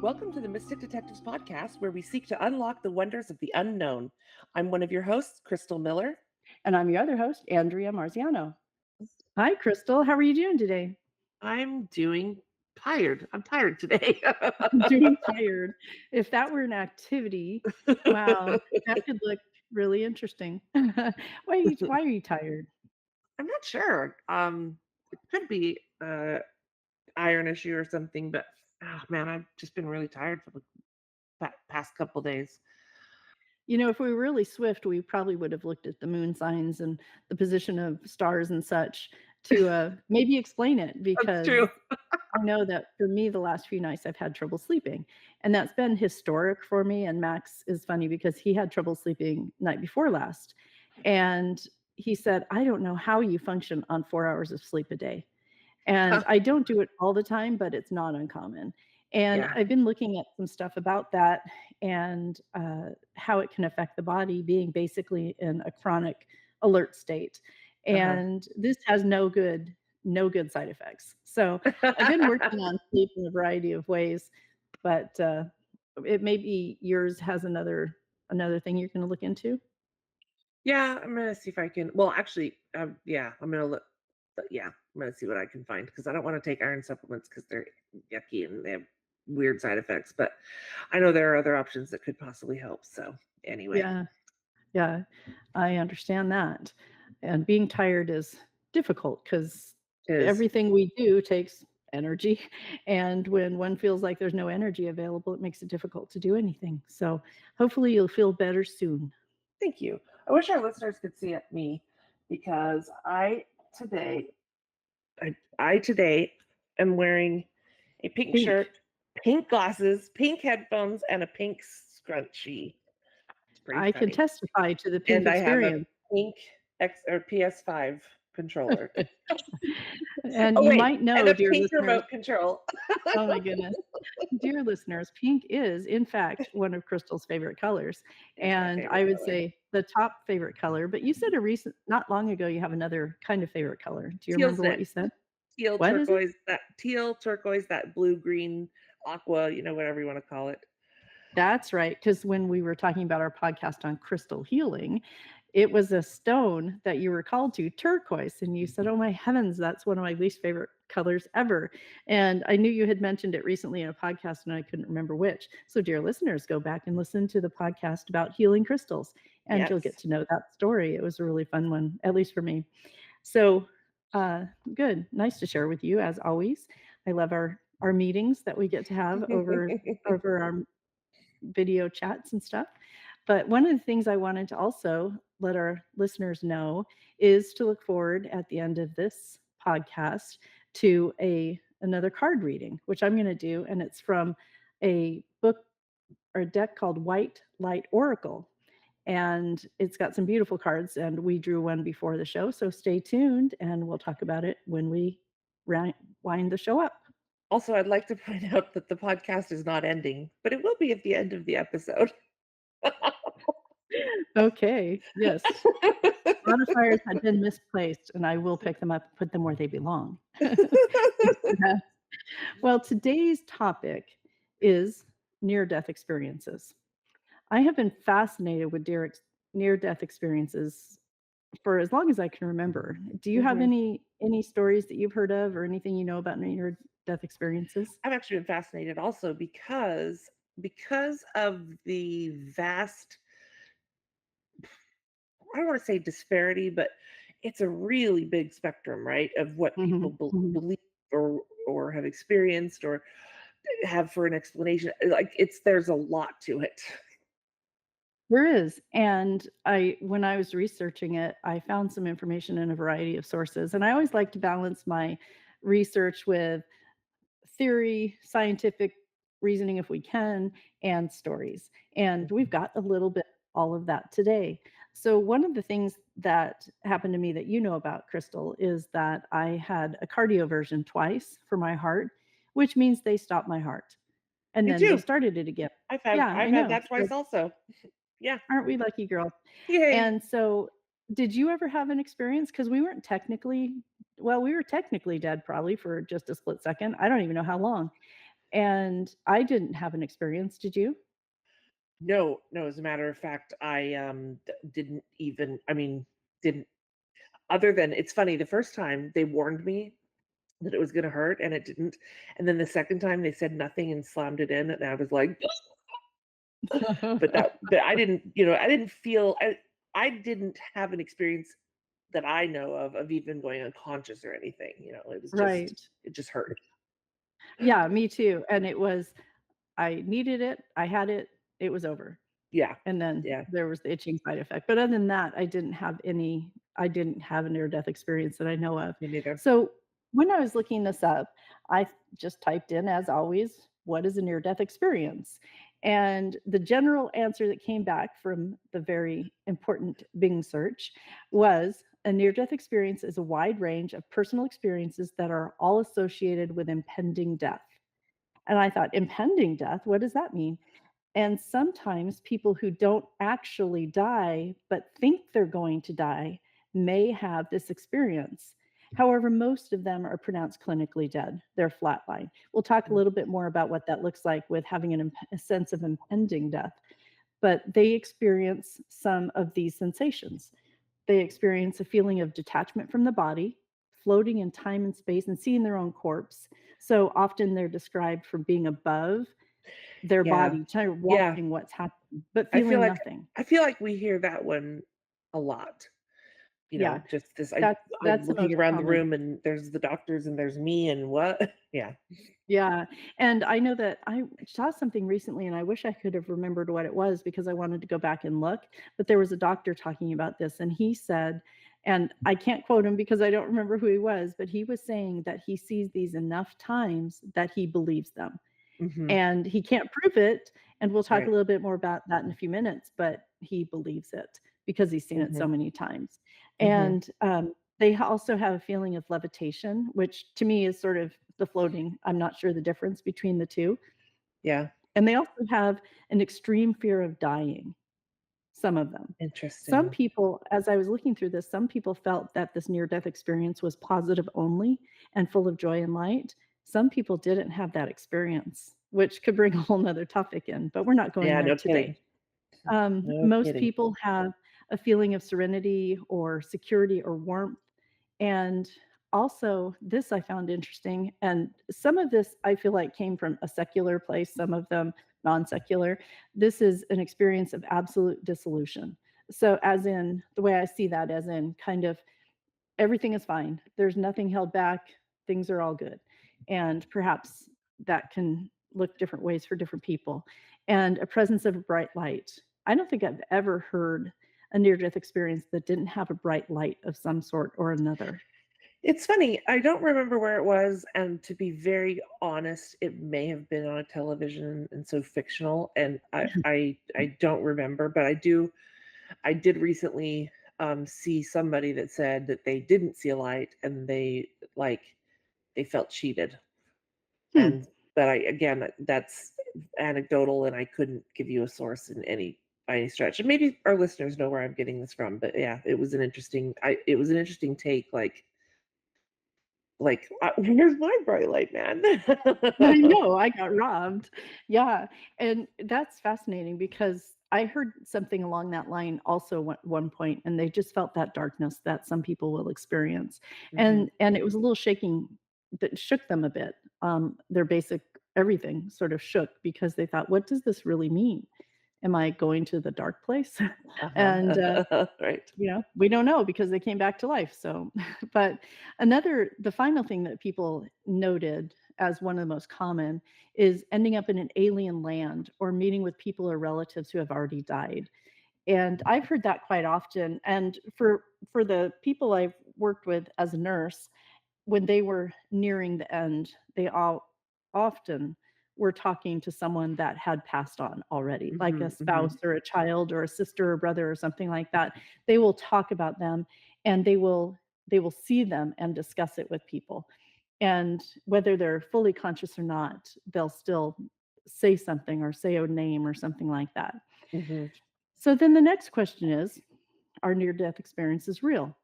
Welcome to the Mystic Detectives podcast, where we seek to unlock the wonders of the unknown. I'm one of your hosts, Crystal Miller. And I'm your other host, Andrea Marziano. Hi, Crystal. How are you doing today? I'm doing tired. I'm tired today. I'm doing tired. If that were an activity, wow, that could look really interesting. Why are you tired? I'm not sure. It could be iron issue or something, but oh, man, I've just been really tired for the past couple days. If we were really swift, we probably would have looked at the moon signs and the position of stars and such to maybe explain it, That's because true. I know that for me, the last few nights I've had trouble sleeping, and that's been historic for me. And Max is funny because he had trouble sleeping night before last, and he said, "I don't know how you function on 4 hours of sleep a day." And I don't do it all the time, but it's not uncommon. And Yeah. I've been looking at some stuff about that and how it can affect the body, being basically in a chronic alert state. Uh-huh. And this has no good side effects. So I've been working on sleep in a variety of ways, but it may be yours has another thing you're going to look into. Yeah, I'm gonna see if I can. Well, actually, yeah, I'm gonna look. But yeah, I'm gonna see what I can find because I don't want to take iron supplements because they're yucky and they have weird side effects. But I know there are other options that could possibly help. So anyway, Yeah. Yeah, I understand that. And being tired is difficult because is everything we do takes energy. And when one feels like there's no energy available, it makes it difficult to do anything. So hopefully you'll feel better soon. thank you. I wish our listeners could see it me because today I today am wearing a pink Pink. shirt, pink glasses, pink headphones, and a pink scrunchie. It's pretty I can funny. testify to the pink And I have a experience. pink X or PS5 controller. And Oh, you wait, might and know, a dear pink listeners, remote control. oh my goodness. Dear listeners, pink is, in fact, one of Crystal's favorite colors. It is my And favorite I would color. say the top favorite color, but you said not long ago, you have another kind of favorite color. Do you Teal's remember what it. you said? Teal, What is it? turquoise, that teal, turquoise, that blue, green, aqua, whatever you want to call it. That's right. Because when we were talking about our podcast on crystal healing, it was a stone that you were called to, turquoise. And you said, "Oh my heavens, that's one of my least favorite colors ever." And I knew you had mentioned it recently in a podcast and I couldn't remember which. So, dear listeners, go back and listen to the podcast about healing crystals and you'll get Yes. to know that story. It was a really fun one, at least for me. So, good. Nice to share with you as always. I love our meetings that we get to have over our video chats and stuff. But one of the things I wanted to also let our listeners know is to look forward at the end of this podcast to another card reading, which I'm going to do, and it's from a book or a deck called White Light Oracle. And it's got some beautiful cards, and we drew one before the show. So stay tuned, and we'll talk about it when we wind the show up. Also, I'd like to point out that the podcast is not ending, but it will be at the end of the episode. Okay. Yes. Modifiers had been misplaced, and I will pick them up and put them where they belong. Thanks for that. Well, today's topic is near-death experiences. I have been fascinated with near-death experiences for as long as I can remember. Do you have Mhm. any stories that you've heard of or anything you know about near-death experiences? I've actually been fascinated also because of the vast, I don't want to say disparity, but it's a really big spectrum, right, of what people Mhm, mhm. believe or have experienced or have for an explanation. Like there's a lot to it. There is, and when I was researching it, I found some information in a variety of sources, and I always like to balance my research with theory, scientific reasoning if we can, and stories. And we've got a little bit all of that today. So one of the things that happened to me that you know about, Crystal, is that I had a cardioversion twice for my heart, which means they stopped my heart and Me then they too. started it again. I've had Yeah, I've I had know. that twice also. Yeah. Aren't we lucky girls? Yay. And so, did you ever have an experience? Because we were technically dead probably for just a split second. I don't even know how long. And I didn't have an experience, did you? No, no, as a matter of fact, I, didn't even I mean, didn't other than it's funny, the first time they warned me that it was gonna hurt, and it didn't, and then the second time they said nothing and slammed it in, and I was like, but I didn't, I didn't feel I didn't have an experience that I know of even going unconscious or anything, it was just Right. it just hurt. Yeah, me too, and it was I needed it, I had it, it was over. Yeah. And then Yeah, there was the itching side effect, but other than that, I didn't have a near-death experience that I know of. me neither. So, when I was looking this up, just typed in, as always, "What is a near-death experience?" And the general answer that came back from the very important Bing search was, "A near-death experience is a wide range of personal experiences that are all associated with impending death." And I thought, "Impending death? What does that mean?" And sometimes people who don't actually die, but think they're going to die, may have this experience. However, most of them are pronounced clinically dead. They're flatline. We'll talk a Mm, little bit more about what that looks like with having a sense of impending death, but they experience some of these sensations. They experience a feeling of detachment from the body, floating in time and space, and seeing their own corpse. So often they're described from being above their yeah, body, kind of yeah, watching what's happening, but I feel feeling like nothing. I feel like we hear that one a lot, Yeah, just this I'm that's the looking most around the common. room and there's the doctors and there's me and what? Yeah. Yeah, and I know that I saw something recently, and I wish I could have remembered what it was because I wanted to go back and look, but there was a doctor talking about this, and he said, and I can't quote him because I don't remember who he was, but he was saying that he sees these enough times that he believes them. Mhm. And he can't prove it, and we'll talk a Right. little bit more about that in a few minutes, but he believes it because he's seen it so Mhm. many times. Mhm. And, they also have a feeling of levitation, which to me is sort of the floating. I'm not sure the difference between the 2. Yeah. And they also have an extreme fear of dying, some of them. Some Interesting. people, as I was looking through this, some people felt that this near death experience was positive only and full of joy and light. Some people didn't have that experience, which could bring a whole nother topic in, but we're not going Yeah, there no today. kidding. No Most kidding. people have a feeling of serenity or security or warmth. And also, this I found interesting. And some of this I feel like came from a secular place, some of them non secular. This is an experience of absolute dissolution. So, as in the way I see that, as in kind of everything is fine. There's nothing held back. Things are all good. And perhaps that can look different ways for different people. And a presence of a bright light. I don't think I've ever heard a near death experience that didn't have a bright light of some sort or another. It's funny, I don't remember where it was, and to be very honest, it may have been on a television and so fictional, and I don't remember, but I did recently, see somebody that said that they didn't see a light and they felt cheated. Hmm. And but I again, that's anecdotal, and I couldn't give you a source in any by any stretch. And maybe our listeners know where I'm getting this from, but yeah, it was an interesting take, "Where's my bright light, man?" I know, I got robbed. Yeah, and that's fascinating because I heard something along that line also one point, and they just felt that darkness that some people will experience, Mhm. and it was a little shaking that shook them a bit. Their basic everything sort of shook because they thought, "What does this really mean? Am I going to the dark place?" And, Uh-huh. Right. we don't know because they came back to life, so but the final thing that people noted as one of the most common is ending up in an alien land or meeting with people or relatives who have already died, and I've heard that quite often, and for the people I've worked with as a nurse, when they were nearing the end, they all often were talking to someone that had passed on already, like a Mhm, spouse mhm, or a child or a sister or brother or something like that. They will talk about them and they will see them and discuss it with people. And whether they're fully conscious or not, they'll still say something or say a name or something like that. mhm. So then the next question is, are near death experiences real?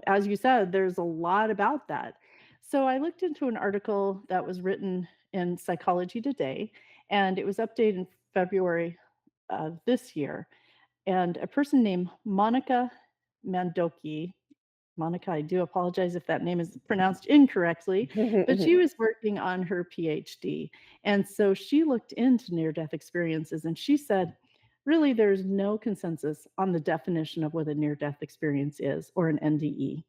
As you said, there's a lot about that. So I looked into an article that was written in Psychology Today, and it was updated in February of this year. And a person named Monica Mandoki, Monica, I do apologize if that name is pronounced incorrectly, but she was working on her PhD. And so she looked into near death experiences and she said, really, there's no consensus on the definition of what a near death experience is or an NDE.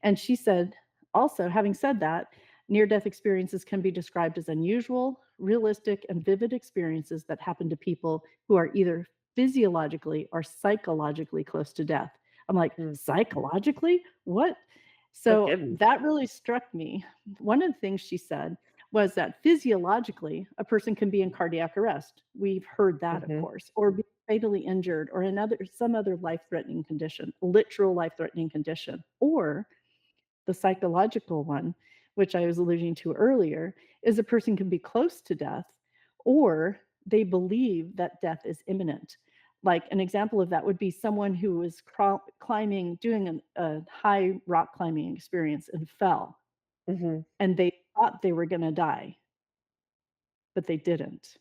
And she said, also, having said that, near death experiences can be described as unusual, realistic, and vivid experiences that happen to people who are either physiologically or psychologically close to death. I'm like, Mm, psychologically? What? no So kidding. that really struck me. One of the things she said was that physiologically, a person can be in cardiac arrest. We've heard that, of Mhm, course, or be fatally injured, or another some other life-threatening condition, literal life-threatening condition, or the psychological one, which I was alluding to earlier, is a person can be close to death or they believe that death is imminent. Like an example of that would be someone who was climbing, doing a high rock climbing experience and fell, mhm. and they thought they were going to die, but they didn't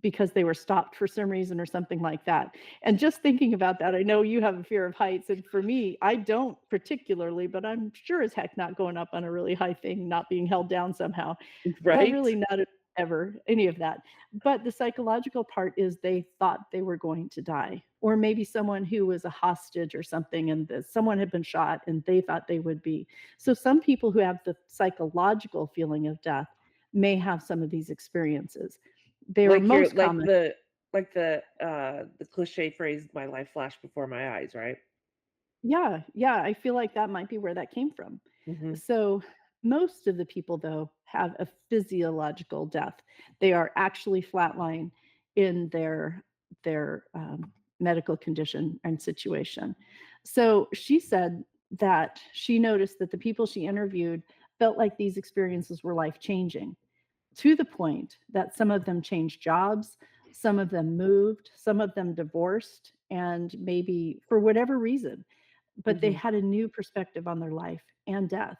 because they were stopped for some reason or something like that. And just thinking about that, I know you have a fear of heights, and for me, I don't particularly, but I'm sure as heck not going up on a really high thing, not being held down somehow. Right? Really not ever any of that. But the psychological part is they thought they were going to die, or maybe someone who was a hostage or something, and someone had been shot and they thought they would be. So some people who have the psychological feeling of death may have some of these experiences. They were Like you're most common. the cliche phrase, "My life flashed before my eyes," right? Yeah, yeah, I feel like that might be where that came from. Mhm, So, most of the people, though, have a physiological death. They are actually flatline in their medical condition and situation. So, she said that she noticed that the people she interviewed felt like these experiences were life-changing, to the point that some of them changed jobs, some of them moved, some of them divorced, and maybe for whatever reason, but they mhm, had a new perspective on their life and death.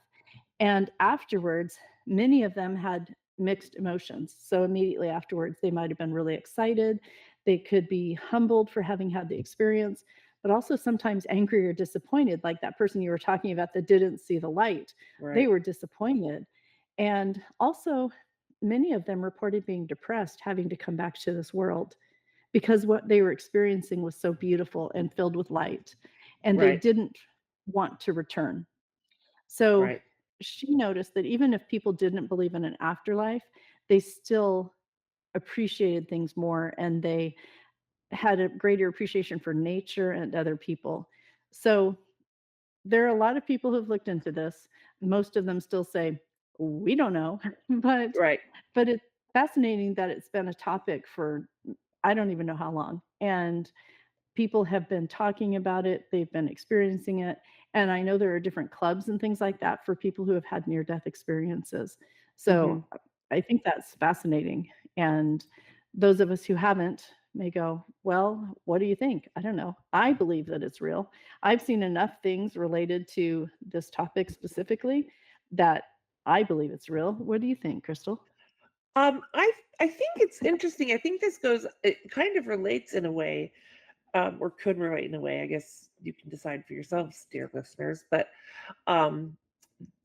And afterwards, many of them had mixed emotions. So immediately afterwards, they might have been really excited. They could be humbled for having had the experience, but also sometimes angry or disappointed, like that person you were talking about that didn't see the light. They right. were disappointed. And also, many of them reported being depressed, having to come back to this world because what they were experiencing was so beautiful and filled with light, and they Right, didn't want to return. So right. she noticed that even if people didn't believe in an afterlife, they still appreciated things more and they had a greater appreciation for nature and other people. So there are a lot of people who've looked into this. Most of them still say, we don't know, but Right. it's fascinating that it's been a topic for I don't even know how long. And people have been talking about it, they've been experiencing it, and I know there are different clubs and things like that for people who have had near death experiences. So, Mhm. I think that's fascinating, and those of us who haven't may go, "Well, what do you think?" I don't know. I believe that it's real. I've seen enough things related to this topic specifically that I believe it's real. What do you think, Crystal? I think it's interesting. I think it kind of relates in a way, or could relate in a way. I guess you can decide for yourselves, dear listeners. But um,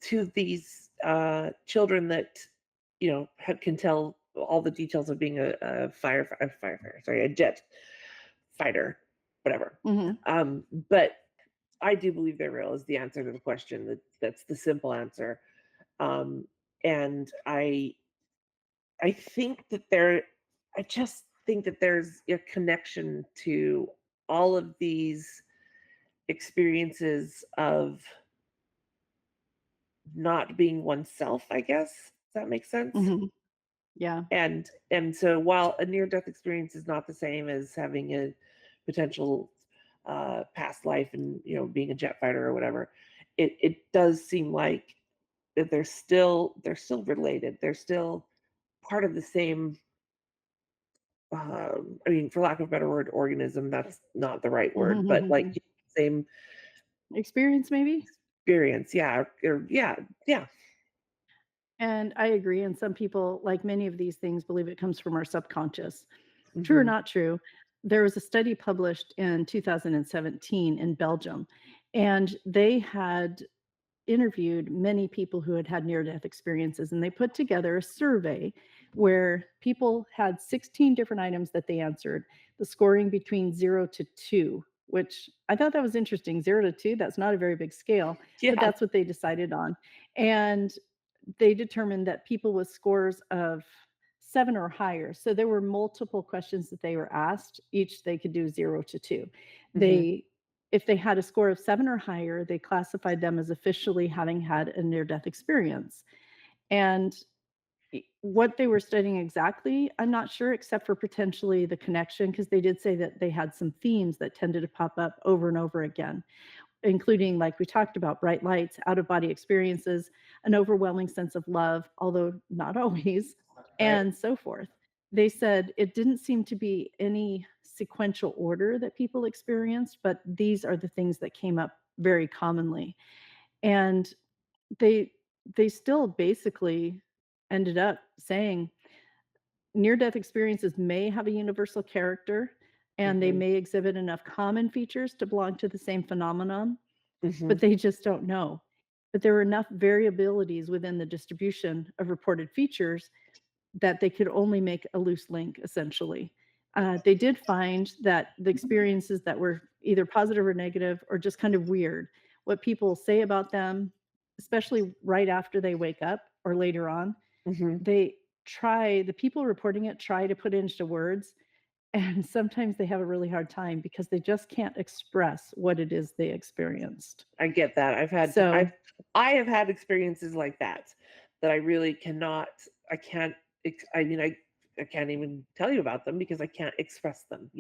to these children that can tell all the details of being a firefighter, sorry, a jet fighter, whatever. Mhm. But I do believe they're real. Is the answer to the question. That's the simple answer. Um, and I think that I just think that there's a connection to all of these experiences of not being oneself, I guess. Does that make sense? Mhm. Yeah. And so while a near death experience is not the same as having a potential past life and being a jet fighter or whatever, it does seem like that they're still related. They're still part of the same I mean, for lack of a better word, organism, that's not the right word, but like same Experience maybe? experience. Yeah. Or yeah. Yeah. And I agree, and some people, like many of these things, believe it comes from our subconscious. True or Mhm. not true, there was a study published in 2017 in Belgium, and they had interviewed many people who had had near death experiences, and they put together a survey where people had 16 different items that they answered, the scoring between 0 to 2, which I thought that was interesting. 0 to 2, that's not a very big scale, but Yeah. that's what they decided on. And they determined that people with scores of 7 or higher, so there were multiple questions that they were asked, each they could do 0 to 2. Mhm. They If they had a score of 7 or higher, they classified them as officially having had a near-death experience. And what they were studying exactly, I'm not sure, except for potentially the connection, because they did say that they had some themes that tended to pop up over and over again, including, like we talked about, bright lights, out of body experiences, an overwhelming sense of love, although not always, Right. and so forth. They said it didn't seem to be any sequential order that people experienced, but these are the things that came up very commonly. And they they still basically ended up saying near death experiences may have a universal character and they Mhm. may exhibit enough common features to belong to the same phenomenon, Mhm. but they just don't know. But there were enough variabilities within the distribution of reported features that they could only make a loose link, essentially. They did find that the experiences that were either positive or negative or just kind of weird, what people say about them, especially right after they wake up or later on, Mhm. the people reporting it try to put it into words, and sometimes they have a really hard time because they just can't express what it is they experienced. I get that. So I have had experiences like that, that I really cannot I can't I mean, I can't even tell you about them because I can't express them,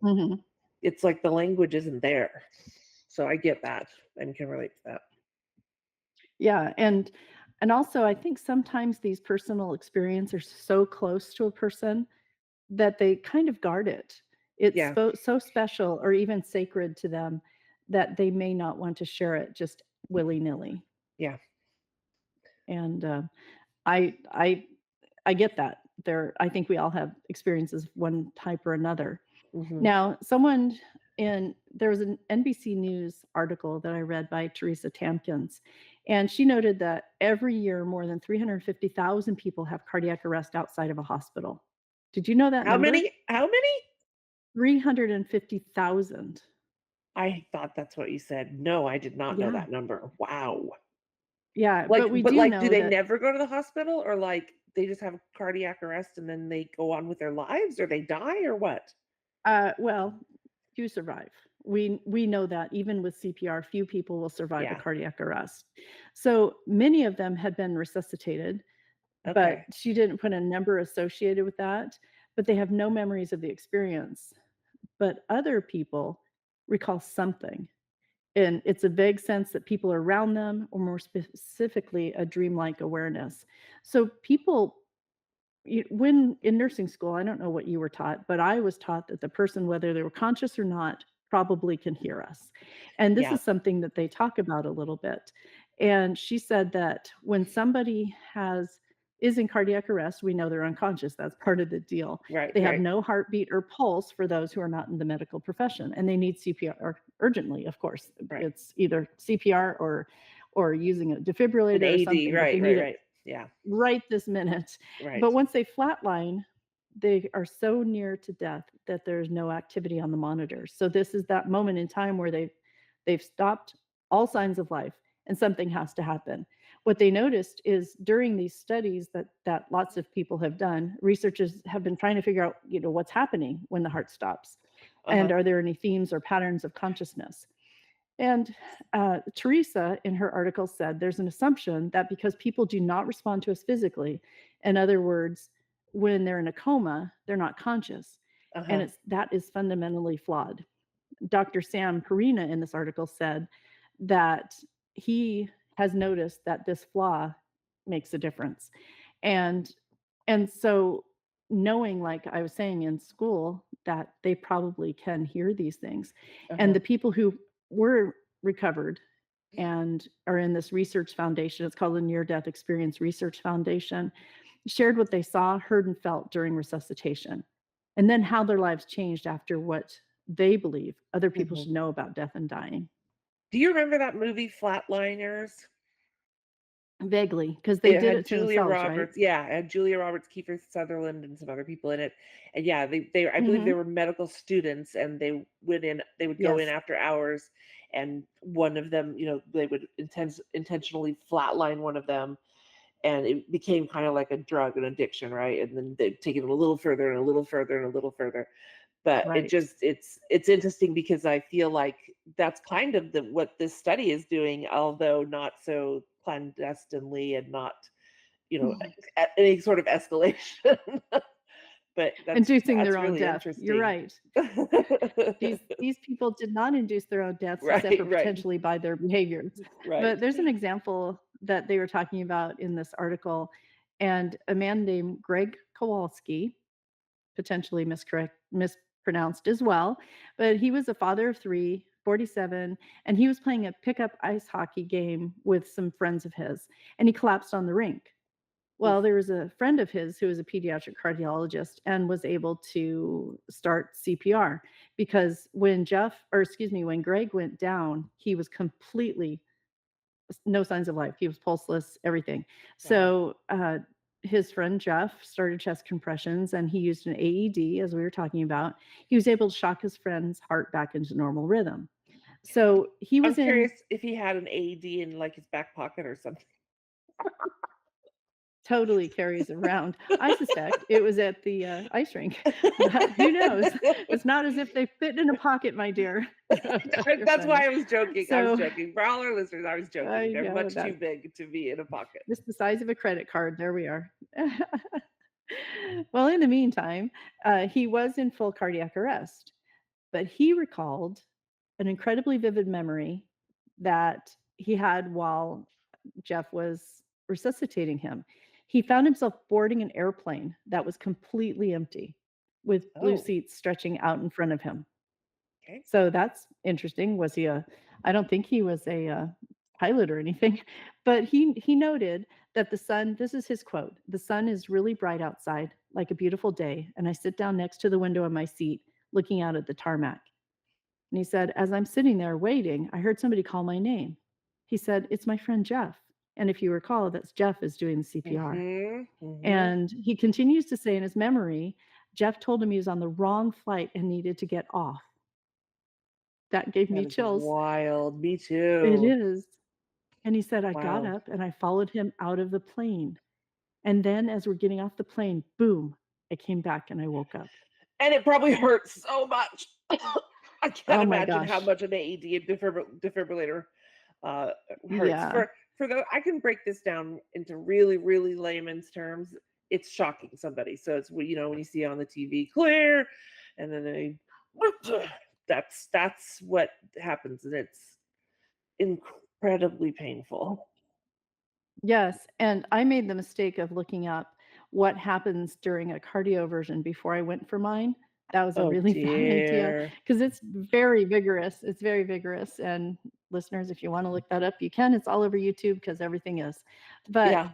mhm. it's like the language isn't there. So I get that and can relate to that. Yeah, and also I think sometimes these personal experiences are so close to a person that they kind of guard it. It's Yeah. so special or even sacred to them that they may not want to share it just willy-nilly. Yeah. And, I I I get that. I think we all have experiences of one type or another. Mhm. Now, there was an NBC News article that I read by Teresa Tampkins, and she noted that every year more than 350,000 people have cardiac arrest outside of a hospital. Did you know that How number? many? How many? 350,000. I thought that's what you said. No, I did not know Yeah. that number. Wow. Yeah, but we do Do know they that, never go to the hospital, or, they just have cardiac arrest and then they go on with their lives, or they die, or what? well, few survive. We know that even with CPR, few people will survive a Yeah. cardiac arrest. So, many of them had been resuscitated, but Okay. she didn't put a number associated with that, but they have no memories of the experience. But other people recall something, and it's a vague sense that people are around them, or more specifically, a dreamlike awareness. So people when in nursing school, I don't know what you were taught, but I was taught that the person, whether they were conscious or not, probably can hear us. And this Yeah. is something that they talk about a little bit. And she said that when somebody is in cardiac arrest, we know they're unconscious. That's part of the deal. Right, They have right, no heartbeat or pulse for those who are not in the medical profession, and they need CPR urgently, of course. right. It's either CPR or using a An defibrillator or AD, something, but they right, need right, it right. Yeah, right this minute. right. But once they flatline, they are so near to death that there's no activity on the monitors. So this is that moment in time where they've stopped all signs of life and something has to happen. What they noticed is during these studies that lots of people have done, researchers have been trying to figure out, what's happening when the heart stops. And Uh-huh, are there any themes or patterns of consciousness? And Teresa, in her article, said there's an assumption that because people do not respond to us physically, in other words, when they're in a coma, they're not conscious. And uh-huh, that is fundamentally flawed. Dr. Sam Perina in this article said that he has noticed that this flaw makes a difference. And and so knowing, like I was saying in school, that they probably can hear these things. And uh-huh. the people who were recovered and are in this research foundation. It's called the Near Death Experience Research Foundation, shared what they saw, heard, and felt during resuscitation, and then how their lives changed after what they believe other people Mhm. should know about death and dying. Do you remember that movie Flatliners? Vaguely, because they It did had it to Julia themselves, right? Roberts, yeah, it had Julia Roberts, Kiefer Sutherland, and some other people in it, and yeah, they I believe they Mhm. were medical students, and they would go in Yes, after hours, and one of them, they would intentionally flatline one of them, and it became kind of like a drug, an addiction, right? And then they'd take it a little further and a little further and a little further. But right. it's interesting because I feel like that's kind of what this study is doing, although not so clandestinely and not, at any sort of escalation. But Inducing their that's own really death. You're interesting. right. These people did not induce their own deaths except Right, for right, potentially by their behaviors. right. But there's an example that they were talking about in this article, and a man named Greg Kowalski, potentially mispronounced as well, but he was a father of 3, 47, and he was playing a pickup ice hockey game with some friends of his, and he collapsed on the rink. Well, Oof. there was a friend of his who was a pediatric cardiologist and was able to start CPR because when Greg went down, he was completely no signs of life. He was pulseless, everything. Wow. So, his friend Jeff started chest compressions and he used an AED, as we were talking about. He was able to shock his friend's heart back into normal rhythm. So he I'm was curious in if he had an AED in, like, his back pocket or something. totally carries around. I suspect it was at the, ice rink, but who knows? It's not as if they fit in a pocket, my dear. You're That's funny. why I was joking. I was So, joking. For all our listeners, I was I joking. They're know much too that big to be in a pocket. just the size of a credit card, there we are. Well, in the meantime, he was in full cardiac arrest, but he recalled an incredibly vivid memory that he had while Jeff was resuscitating him. He found himself boarding an airplane that was completely empty with blue Oh, seats stretching out in front of him. okay. So that's interesting. Was he a I don't think he was a, pilot or anything, but he noted that the sun this is his quote, "The sun is really bright outside, like a beautiful day, and I sit down next to the window in my seat, looking out at the tarmac." And he said, "As I'm sitting there waiting, I heard somebody call my name." He said, "It's my friend Jeff." And if you recall, that's Jeff is doing the CPR. Mhm, mhm. And he continues to say in his memory, Jeff told him he was on the wrong flight and needed to get off. That gave That me is chills. wild. Me It too. is. And he said, "I got Wow. up and I followed him out of the plane. And then as we're getting off the plane, boom, I came back and I woke up." And it probably hurts so much. I can't Oh my imagine how gosh. much an AED and defibrillator uh, hurts. Yeah. For the I can break this down into really, really layman's terms. It's shocking somebody. So it's when you see on the TV clear, and then they that's what happens, and it's incredibly painful. Yes, and I made the mistake of looking up what happens during a cardioversion before I went for mine. That was a Oh really bad idea dear. because it's very vigorous. It's very vigorous, and listeners, if you wanna look that up, you can. It's all over YouTube because everything is. But Yeah.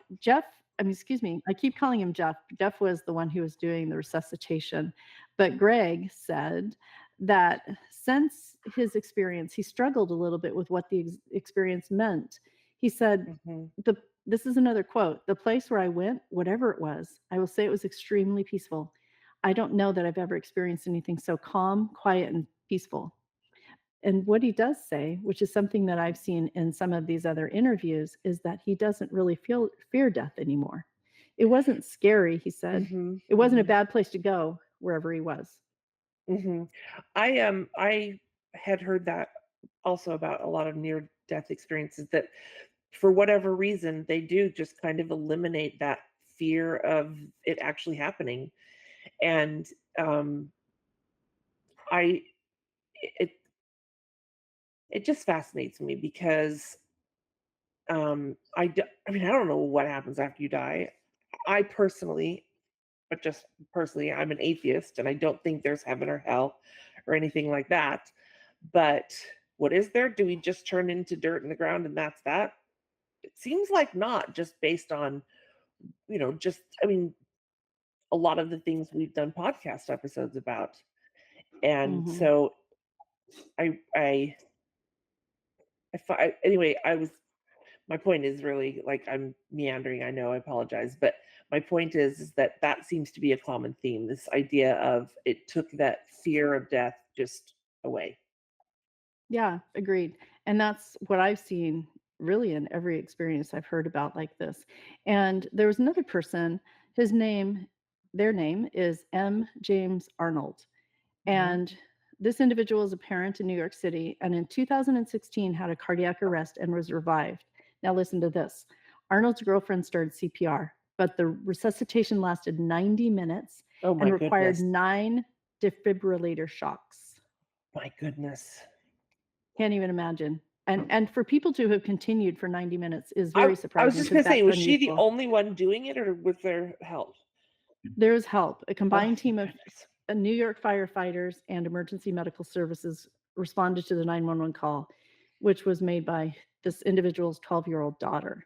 excuse me, I keep calling him Jeff. Jeff was the one who was doing the resuscitation, but Greg said that since his experience, he struggled a little bit with what the experience meant. He said, Mhm. the this is another quote. "The place where I went, whatever it was, I will say it was extremely peaceful. I don't know that I've ever experienced anything so calm, quiet, and peaceful." And what he does say, which is something that I've seen in some of these other interviews, is that he doesn't really feel fear death anymore. It wasn't scary, he said. Mhm. It wasn't a Mhm. bad place to go wherever he was. Mhm. I had heard that also about a lot of near death experiences, that for whatever reason they do just kind of eliminate that fear of it actually happening. And um I it it just fascinates me because I mean, I don't know what happens after you die. I personally, but just personally, I'm an atheist and I don't think there's heaven or hell or anything like that. But What is there? Do we just turn into dirt in the ground and that's that? It seems like not, just based on, just, I mean, a lot of the things we've done podcast episodes about. And Mhm. so anyway, my point is really, like, I'm meandering, I know, I apologize, but my point is that that seems to be a common theme, this idea of it took that fear of death just away. Yeah, agreed. And that's what I've seen really in every experience I've heard about like this. And there was another person, his name, their name is M. James Arnold. Mhm. And this individual is a parent in New York City and in 2016 had a cardiac arrest and was revived. Now, listen to this. Arnold's girlfriend started CPR, but the resuscitation lasted 90 minutes Oh and my required goodness. 9 defibrillator shocks. My goodness. Can't even imagine. And for people to have continued for 90 minutes is I very I was surprising just because gonna say, that's was she the unusual. only one doing it, or was there help? There was help. A Oh, combined thank team of goodness. New York firefighters and emergency medical services responded to the 911 call, which was made by this individual's 12-year-old daughter.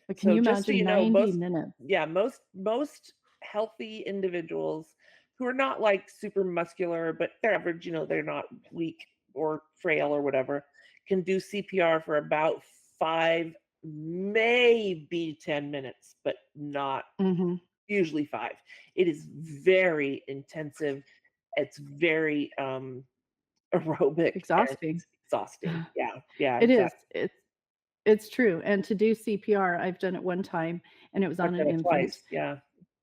But can So you just so imagine you know, 90 minutes? most healthy individuals who are not like super muscular, but they're average, they're not weak or frail or whatever, can do CPR for about 5, maybe 10 minutes, but not Mhm. usually 5. It is very intensive. It's very aerobic and Exhausting. exhausting. Yeah, yeah, It is. exactly. It's true, and to do CPR, I've done it one time, and it was I've on an done it infant. twice. Yeah,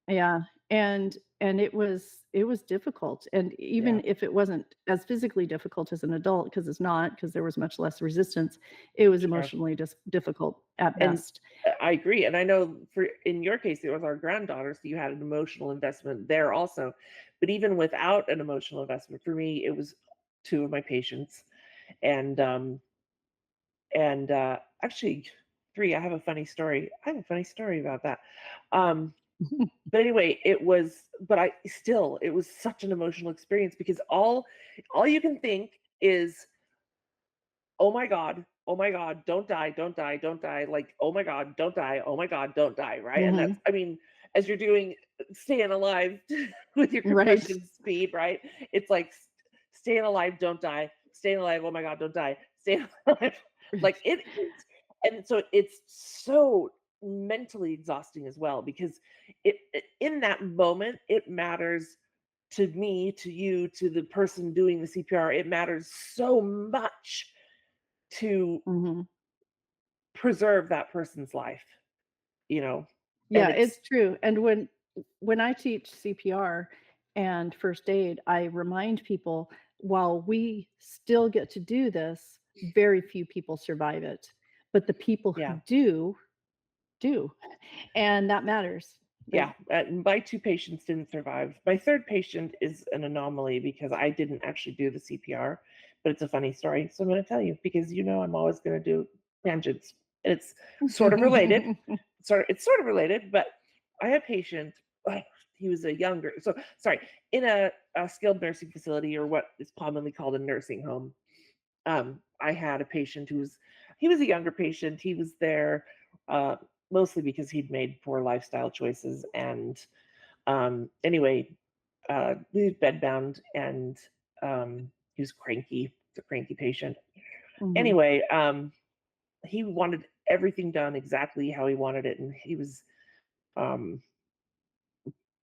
Yeah, and it was difficult, and yeah, even if it wasn't as physically difficult as an adult, because it's not, because there was much less resistance, it was sure. emotionally difficult at And best. I agree, and I know for in your case, it was our granddaughter, so you had an emotional investment there also. But even without an emotional investment, for me, it was 2 of my patients, and, actually 3. I have a funny story about that. Um, but anyway, it was such an emotional experience because all you can think is, oh my god, don't die, don't die, don't die, like, oh my god, don't die, oh my god, don't die, right? And that's, Mhm. I mean, as you're doing staying alive with your Right. compression speed, right? It's like staying alive, don't die, staying alive, oh my god, don't die, staying alive. Like it is, and so it's so mentally exhausting as well because in that moment it matters to me, to you, to the person doing the CPR. It matters so much to Mhm. preserve that person's life, you know? And Yeah, it's it's true, and when I teach CPR and first aid, I remind people, while we still get to do this, very few people survive it, but the people who yeah, do, and that matters. yeah, They my 2 patients didn't survive. My 3rd patient is an anomaly because I didn't actually do the CPR, but it's a funny story, so I'm gonna tell you because I'm always gonna do tangents. It's sort of related, it's sort of related, but I had a patient, ugh, he was a younger, so sorry, in a skilled nursing facility, or what is commonly called a nursing home. I had a patient he was a younger patient. He was there uh, mostly because he'd made poor lifestyle choices. And anyway, he was bedbound and he was cranky. It's a cranky patient. Mhm, Anyway, he wanted everything done exactly how he wanted it. And he was um,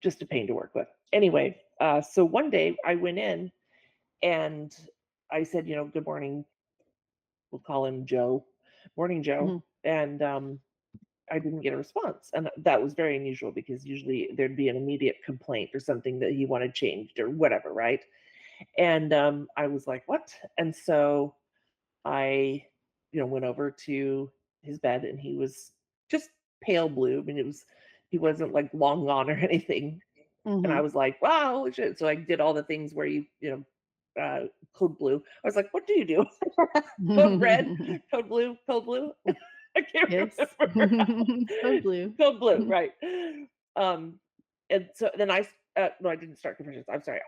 just a pain to work with. Anyway, so one day I went in and I said, good morning. We'll call him Joe. Morning, Joe. mhm, And I didn't get a response. And that was very unusual because usually there'd be an immediate complaint or something that he wanted changed or whatever, right? And I was like, what? And so I, went over to his bed and he was just pale blue. I mean, he wasn't like long gone or anything. And I mhm. was like, wow, holy shit. So I did all the things where code blue. I was like, what do you do? Code red, code blue, code blue. I can't Yes. remember. Code blue. Code blue, right. Um, and so then no, I didn't start conversations. I'm sorry.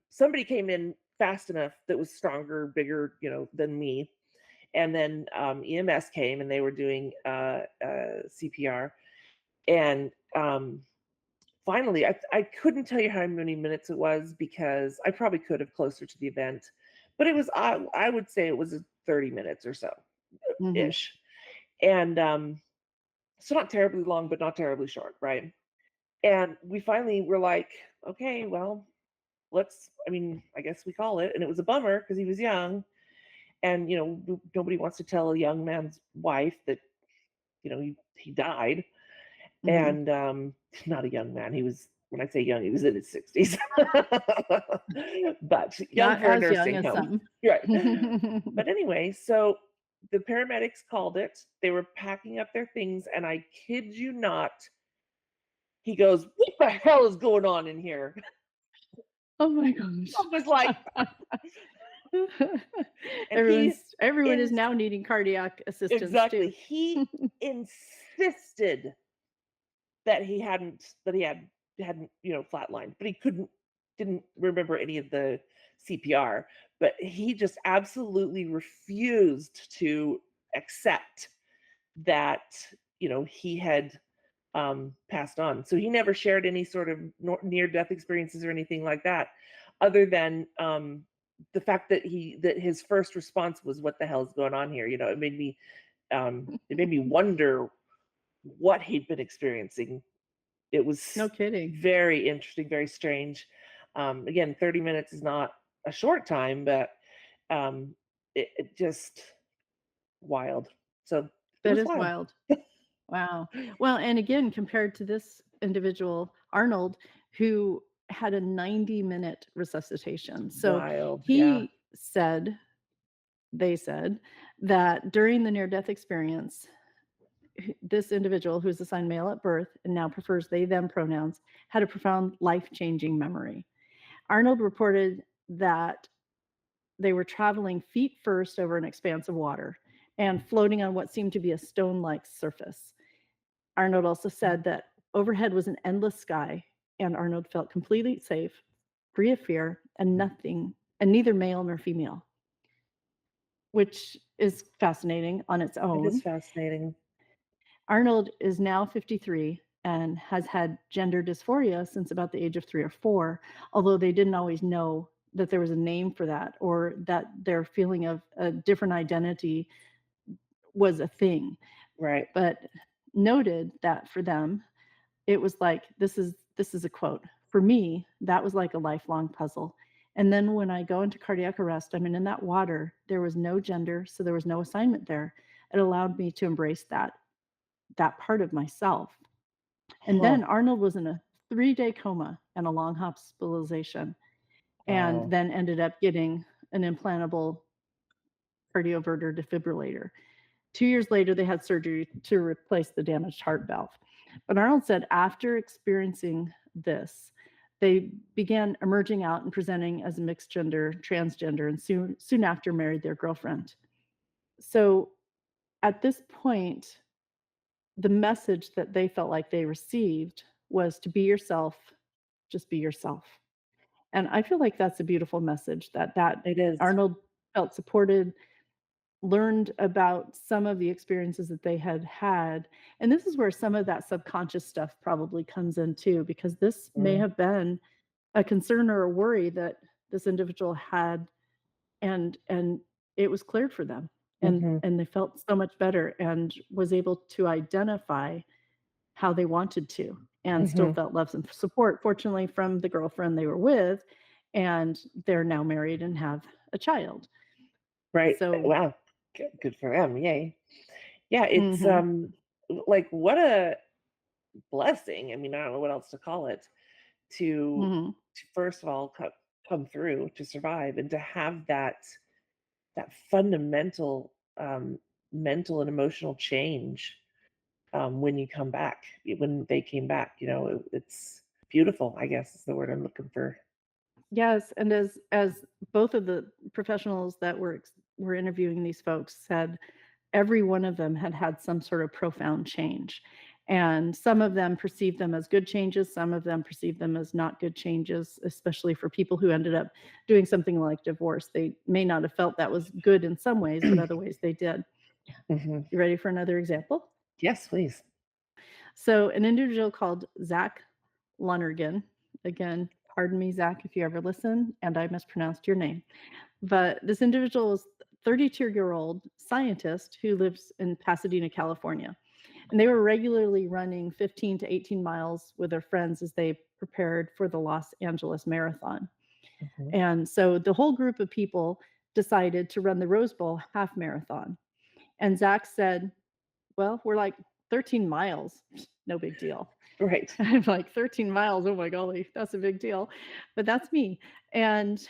Somebody came in fast enough that was stronger, bigger, than me. And then EMS came and they were doing CPR. And finally, I couldn't tell you how many minutes it was because I probably could have closer to the event, but it was I would say it was 30 minutes or so Mhm. ish. And so not terribly long, but not terribly short, right? And we finally were like, okay, well, I mean, I guess we call it. And it was a bummer because he was young. And, nobody wants to tell a young man's wife that, he died. Mhm. And not a young man. When I say young, he was in his 60s, but young Not for a as young nursing as home. some. Right. But anyway, so the paramedics called it. They were packing up their things. And I kid you not, he goes, "What the hell is going on in here?" Oh my I gosh. was like, and Everyone is ins now needing cardiac assistance exactly, too. he insisted that he hadn't, flatlined, but he didn't remember any of the CPR, but he just absolutely refused to accept that, he had passed on. So he never shared any sort of near death experiences or anything like that, other than the fact that his first response was, "What the hell is going on here?" It made me wonder what he'd been experiencing. It No was kidding. very interesting, very strange. Again, 30 minutes is not a short time, but it just wild. So it That was is wild. wild. Wow. Well, and again, compared to this individual, Arnold, who had a 90-minute resuscitation. So Wild. Yeah. he said, they said, that during the near death experience, this individual, who's assigned male at birth and now prefers they them pronouns, had a profound life changing memory. Arnold reported that they were traveling feet first over an expanse of water and floating on what seemed to be a stone like surface. Arnold also said that overhead was an endless sky, and Arnold felt completely safe, free of fear, and nothing, and neither male nor female, which is fascinating on its It is own. fascinating. Arnold is now 53 and has had gender dysphoria since about the age of 3 or 4, although they didn't always know that there was a name for that or that their feeling of a different identity was a thing. Right. But noted that for them, it was like, this is a quote. For me, that was like a lifelong puzzle. And then when I go into cardiac arrest, I mean, in that water, there was no gender, so there was no assignment there. It allowed me to embrace that part of myself. And Huh. then Arnold was in a 3-day coma and a long hospitalization, and Wow. then ended up getting an implantable cardioverter defibrillator. 2 years later, they had surgery to replace the damaged heart valve. But Arnold said after experiencing this, they began emerging out and presenting as a mixed gender, transgender, and soon after married their girlfriend. So at this point, the message that they felt like they received was to be yourself, just be yourself. And I feel like that's a beautiful message that It is. Arnold felt supported, learned about some of the experiences that they had had. And this is where some of that subconscious stuff probably comes in too, because this may Mm. have been a concern or a worry that this individual had, and it was cleared for them. Mhm. And they felt so much better and was able to identify how they wanted to and still Mhm. felt love and support, fortunately, from the girlfriend they were with. And they're now married and have a child. Right. So, Wow. Good for them. Yay. Yeah, it's mhm, like what a blessing. I mean, I don't know what else to call it to mhm. first of all come through to survive and to have that fundamental mental and emotional change when you come back, when they came back, it's beautiful, I guess is the word I'm looking for. Yes, and as both of the professionals that were interviewing these folks said, every one of them had had some sort of profound change. And some of them perceive them as good changes, some of them perceive them as not good changes, especially for people who ended up doing something like divorce. They may not have felt that was good in some ways, but other ways they did. Mhm. You ready for another example? Yes, please. So, an individual called Zach Lonergan, again, pardon me, Zach, if you ever listen and I mispronounced your name, but this individual is 32-year-old scientist who lives in Pasadena, California. And they were regularly running 15 to 18 miles with their friends as they prepared for the Los Angeles Marathon. Mhm. And so the whole group of people decided to run the Rose Bowl half marathon. And Zach said, well, we're like 13 miles, no big deal. Right. I'm like 13 miles. Oh my golly, that's a big deal. But that's me. And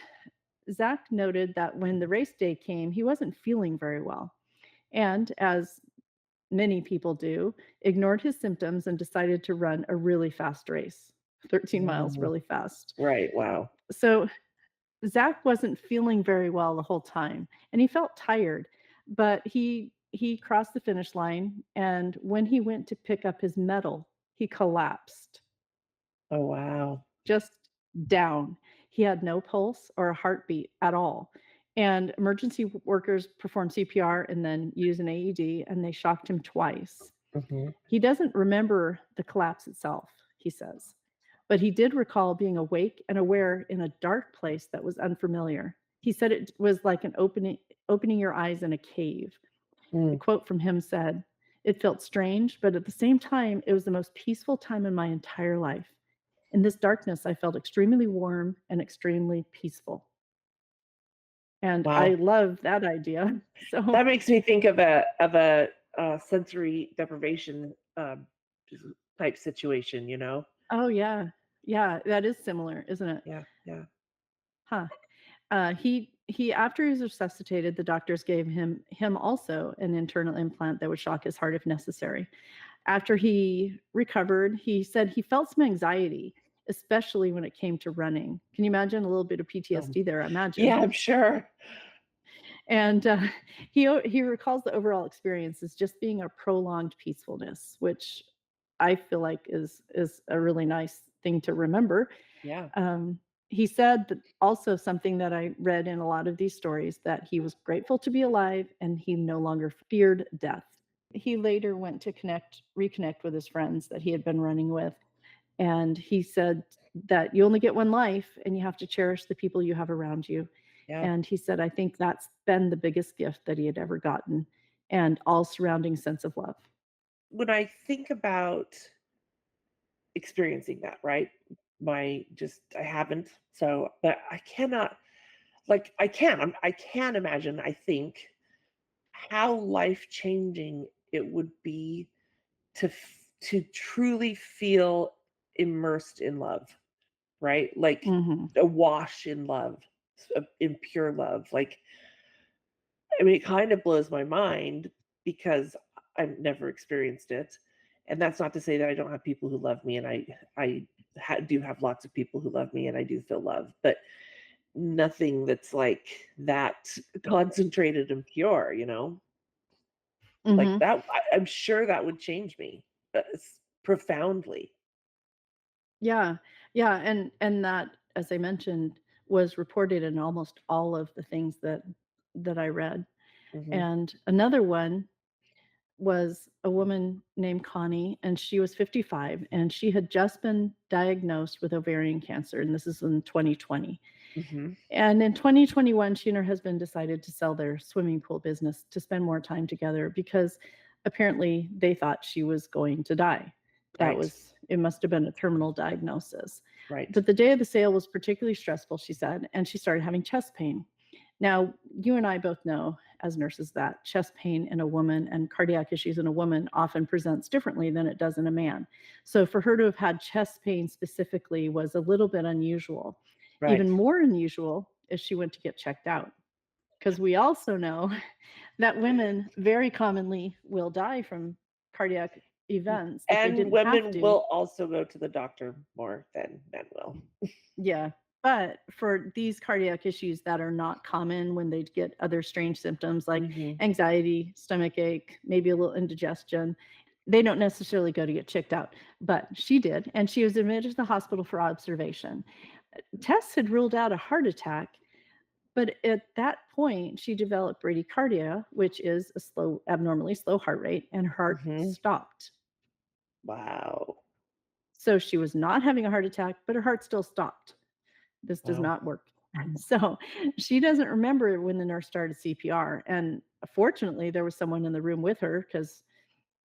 Zach noted that when the race day came, he wasn't feeling very well. And as many people do, ignored his symptoms and decided to run a really fast race. 13 miles, Mm. really fast. Right, wow. So Zach wasn't feeling very well the whole time and he felt tired, but he crossed the finish line. And when he went to pick up his medal, he collapsed Oh, wow. just down. He had no pulse or a heartbeat at all. And emergency workers performed CPR and then used an AED and they shocked him twice. Mhm. He doesn't remember the collapse itself, he says, but he did recall being awake and aware in a dark place that was unfamiliar. He said it was like an opening your eyes in a cave. The Mm. quote from him said, "It felt strange, but at the same time, it was the most peaceful time in my entire life. In this darkness, I felt extremely warm and extremely peaceful." And I Wow. love that idea. So, That makes me think of a sensory deprivation, type situation, you know? oh yeah. Yeah, that is similar, isn't it? Yeah, yeah. Huh. He after he was resuscitated, the doctors gave him also an internal implant that would shock his heart if necessary. After he recovered, he said he felt some anxiety, especially when it came to running. Can you imagine a little bit of Um, PTSD there? I imagine. yeah, I'm sure. And he recalls the overall experience as just being a prolonged peacefulness, which I feel like is a really nice thing to remember. Yeah. um, he said that also something that I read in a lot of these stories, that he was grateful to be alive and he no longer feared death. He later went to reconnect with his friends that he had been running with. And he said that you only get one life and you have to cherish the people you have around you. Yeah. And he said, I think that's been the biggest gift that he had ever gotten, and all surrounding sense of love. When I think about experiencing that, right? I haven't. So, but I cannot like I can imagine, I think, how life-changing it would be to truly feel immersed in love, right? Like Mhm. awash in love, in pure love. Like, I mean, it kind of blows my mind because I've never experienced it. And that's not to say that I don't have people who love me, and I do have lots of people who love me, and I do feel love, but nothing that's like that concentrated and pure, you know? Like Mhm. that, I'm sure that would change me profoundly. Yeah. Yeah, and that, as I mentioned, was reported in almost all of the things that I read. Hmm. And another one was a woman named Connie, and she was 55, and she had just been diagnosed with ovarian cancer, and this is in 2020. Hmm. And in 2021, she and her husband decided to sell their swimming pool business to spend more time together because apparently they thought she was going to die. Right. It must have been a terminal diagnosis. Right. But the day of the sale was particularly stressful, she said, and she started having chest pain. Now, you and I both know as nurses that chest pain in a woman and cardiac issues in a woman often presents differently than it does in a man. So for her to have had chest pain specifically was a little bit unusual. Right. Even more unusual is she went to get checked out, because we also know that women very commonly will die from cardiac events that they And didn't have women to. will also go to the doctor more than men will. Yeah. But for these cardiac issues that are not common, when they get other strange symptoms like Hmm. anxiety, stomach ache, maybe a little indigestion, They don't necessarily go to get checked out, but she did, and she was admitted to the hospital for observation. Tests had ruled out a heart attack, but at that point, she developed bradycardia, which is a slow, abnormally slow heart rate, and her heart Mhm. stopped. Wow. So she was not having a heart attack, but her heart still stopped. This does Wow. not work. So she doesn't remember when the nurse started CPR. And fortunately, there was someone in the room with her because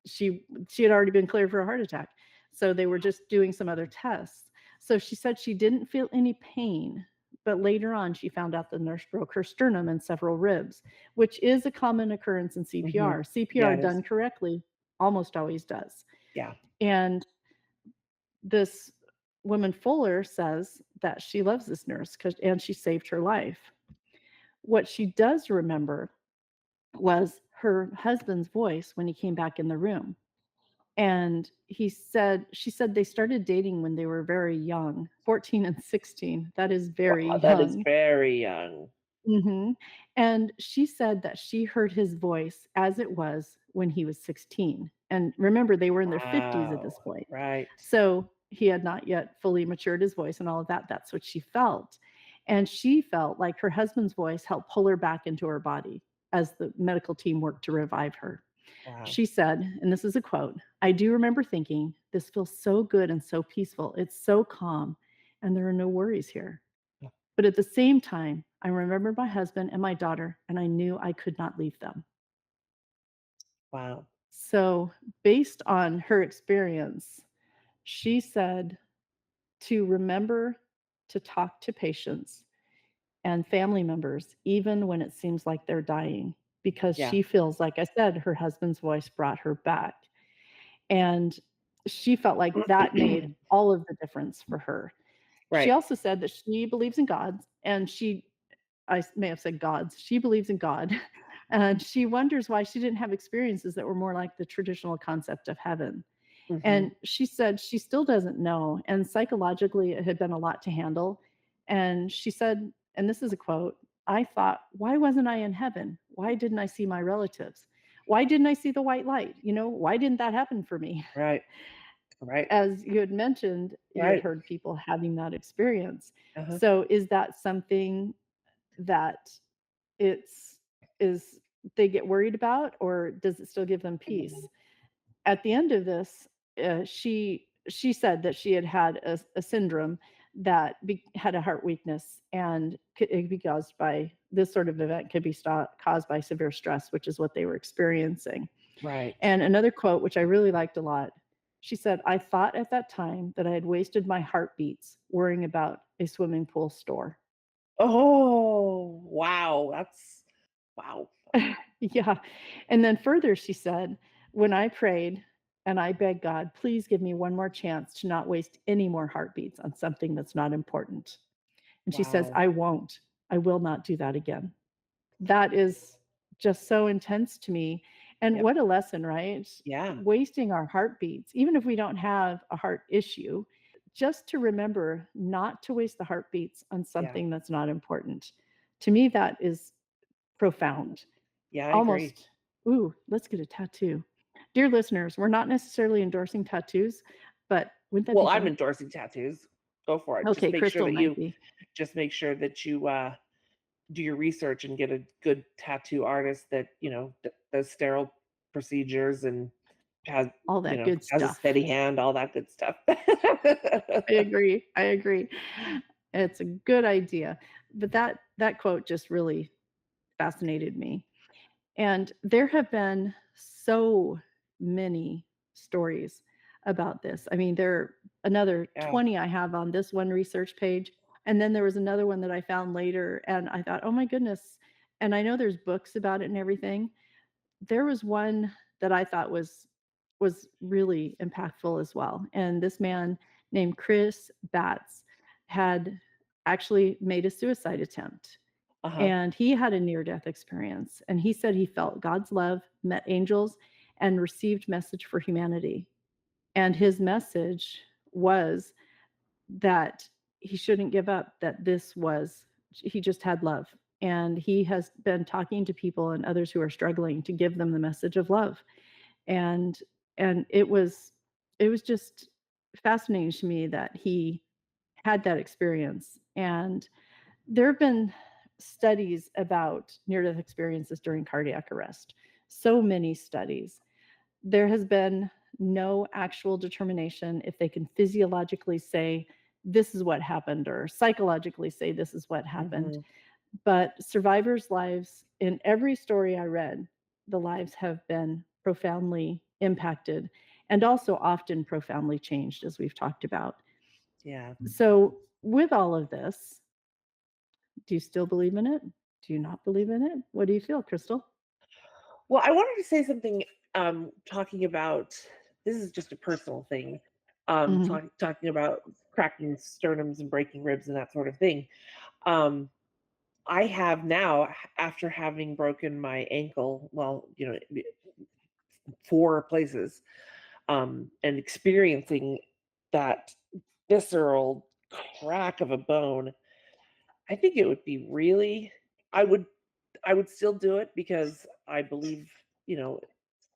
she had already been cleared for a heart attack. So they were just doing some other tests. So she said she didn't feel any pain, but later on she found out the nurse broke her sternum and several ribs, which is a common occurrence in Mhm. CPR. Yeah, CPR it is. done correctly almost always does. Yeah. And this woman Fuller says that she loves this nurse and she saved her life. What she does remember was her husband's voice when he came back in the room. And she said they started dating when they were very young, 14 and 16. That is very Wow, that is young. very young. Mhm. And she said that she heard his voice as it was when he was 16. And remember, they were in their 50s at this Wow. point. Right. So he had not yet fully matured his voice and all of that. That's what she felt. And she felt like her husband's voice helped pull her back into her body as the medical team worked to revive her. Wow. She said, and this is a quote, I do remember thinking, this feels so good and so peaceful. It's so calm, and there are no worries here. But at the same time, I remembered my husband and my daughter, and I knew I could not leave them. Wow. So, based on her experience, she said to remember to talk to patients and family members, even when it seems like they're dying, because Yeah. she feels, like I said, her husband's voice brought her back. And she felt like that made all of the difference for her. She Right. also said that she believes in God, and may have said gods. She believes in God, and she wonders why she didn't have experiences that were more like the traditional concept of heaven. Mhm. And she said she still doesn't know, and psychologically, it had been a lot to handle. And she said, and this is a quote, I thought, why wasn't I in heaven? Why didn't I see my relatives? Why didn't I see the white light? Why didn't that happen for me? Right. Right. As you had mentioned, you had Right. heard people having that experience. Uh-huh. So is that something that it's is they get worried about, or does it still give them peace? At the end of this, she said that she had had a syndrome that had a heart weakness, and it could be caused by this sort of event could be caused by severe stress, which is what they were experiencing. Right. And another quote, which I really liked a lot, she said, I thought at that time that I had wasted my heartbeats worrying about a swimming pool store. Oh, wow. That's wow. Yeah. And then further, she said, when I prayed and I begged God, please give me one more chance to not waste any more heartbeats on something that's not important. And she says, Wow. I won't. I will not do that again. That is just so intense to me. And Yep. what a lesson, right? Yeah. Wasting our heartbeats, even if we don't have a heart issue, just to remember not to waste the heartbeats on Yeah. something that's not important. To me, that is profound. Yeah, I agree. Almost, ooh, let's get a tattoo. Dear listeners, we're not necessarily endorsing tattoos, but wouldn't that be Well, I'm fun? endorsing tattoos. Go for it. Okay, Crystal might be. Just make sure that you do your research and get a good tattoo artist that, does sterile procedures and has, All that good has a stuff. steady hand, all that good stuff. I agree. I agree. It's a good idea. But that quote just really fascinated me. And there have been so many stories about this. I mean, there are another Yeah. 20 I have on this one research page. And then there was another one that I found later, and I thought, oh my goodness. And I know there's books about it and everything. There was one that I thought was really impactful as well. And this man named Chris Batts had actually made a suicide attempt, Uh-huh. and he had a near death experience, and he said he felt God's love, met angels, and received message for humanity. And his message was that he shouldn't give up, that he just had love. And he has been talking to people and others who are struggling to give them the message of love. And And it was just fascinating to me that he had that experience. And there have been studies about near death experiences during cardiac arrest. So many studies. There has been no actual determination if they can physiologically say this is what happened or psychologically say this is what happened. Mhm. But survivors' lives, in every story I read, the lives have been profoundly impacted and also often profoundly changed, as we've talked about. Yeah. So, with all of this, do you still believe in it? Do you not believe in it? What do you feel, Crystal? Well, I wanted to say something, talking about this is just a personal thing, Mhm. talking about cracking sternums and breaking ribs and that sort of thing. Um, I have now, after having broken my ankle, well, 4 places, and experiencing that visceral crack of a bone, I think it would be really I would I would still do it because I believe, you know,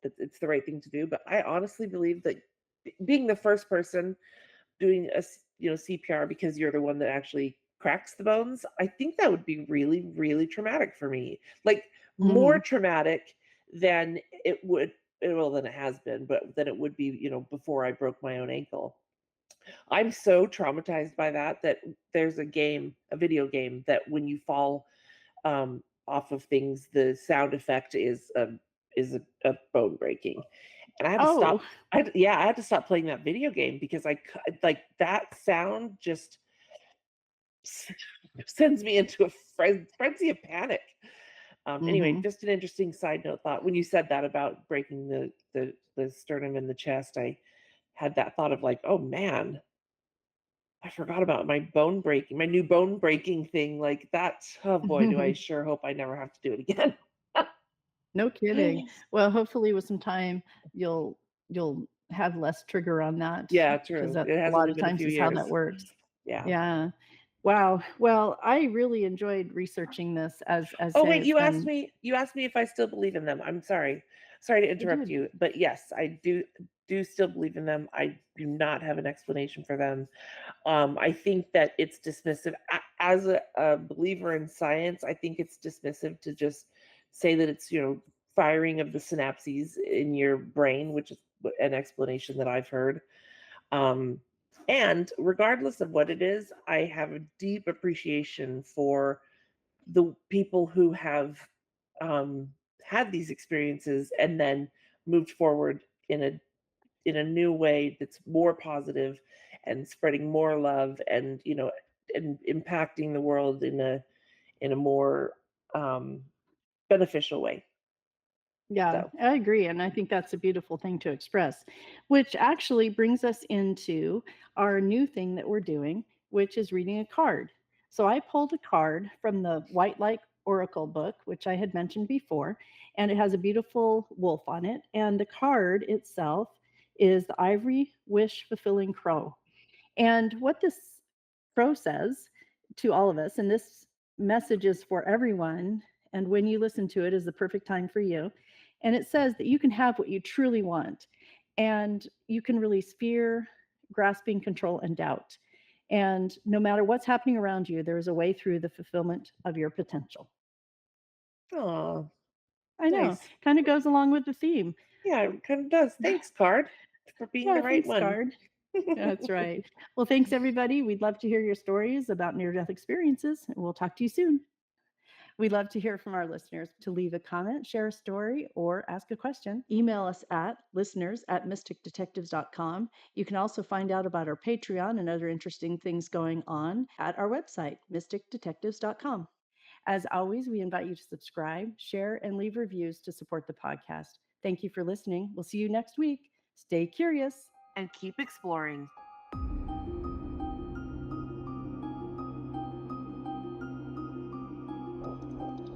that it's the right thing to do, but I honestly believe that being the first person doing CPR because you're the one that actually cracks the bones, I think that would be really, really traumatic for me. Like, more Mhm. traumatic than it would well, than it has been, but than it would be, before I broke my own ankle. I'm so traumatized by that that there's a video game that when you fall off of things, the sound effect is a bone breaking, and I had to Oh. stop. I had to stop playing that video game because like that sound just s- sends me into a frenzy of panic. Anyway, Mhm. just an interesting side note thought when you said that about breaking the sternum in the chest. I had that thought of like, oh man, I forgot about my new bone breaking thing. Like that. Oh boy, do I sure hope I never have to do it again. No kidding. Well, hopefully with some time, you'll have less trigger on that Yeah, because true. that It a has lot only of been a times few is how that years. works. Yeah. Yeah. Wow. Well, I really enjoyed researching this. As Oh, say wait, it's been you asked me if I still believe in them. I'm sorry. Sorry to I interrupt did. you, but yes, I do still believe in them. I do not have an explanation for them. I think that it's dismissive. As a believer in science, I think it's dismissive to just say that it's, firing of the synapses in your brain, which is an explanation that I've heard. Um, and regardless of what it is, I have a deep appreciation for the people who have had these experiences and then moved forward in a new way that's more positive and spreading more love and and impacting the world in a more um, beneficial way. Yeah, So, I agree. And I think that's a beautiful thing to express, which actually brings us into our new thing that we're doing, which is reading a card. So I pulled a card from the White Light Oracle book, which I had mentioned before, and it has a beautiful wolf on it. And the card itself is the Ivory Wish Fulfilling Crow. And what this crow says to all of us, and this message is for everyone, and when you listen to it is the perfect time for you. And it says that you can have what you truly want, and you can release fear, grasping, control, and doubt. And no matter what's happening around you, there is a way through the fulfillment of your potential. oh, I know, nice. kind of goes along with the theme. Yeah, it kind of does. Thanks, card, for being Yeah, the right thanks, one. card. That's right. Well, thanks, everybody. We'd love to hear your stories about near death experiences, and we'll talk to you soon. We'd love to hear from our listeners. To leave a comment, share a story, or ask a question, email us at listeners@mysticdetectives.com. You can also find out about our Patreon and other interesting things going on at our website, mysticdetectives.com. As always, we invite you to subscribe, share, and leave reviews to support the podcast. Thank you for listening. We'll see you next week. Stay curious. And keep exploring.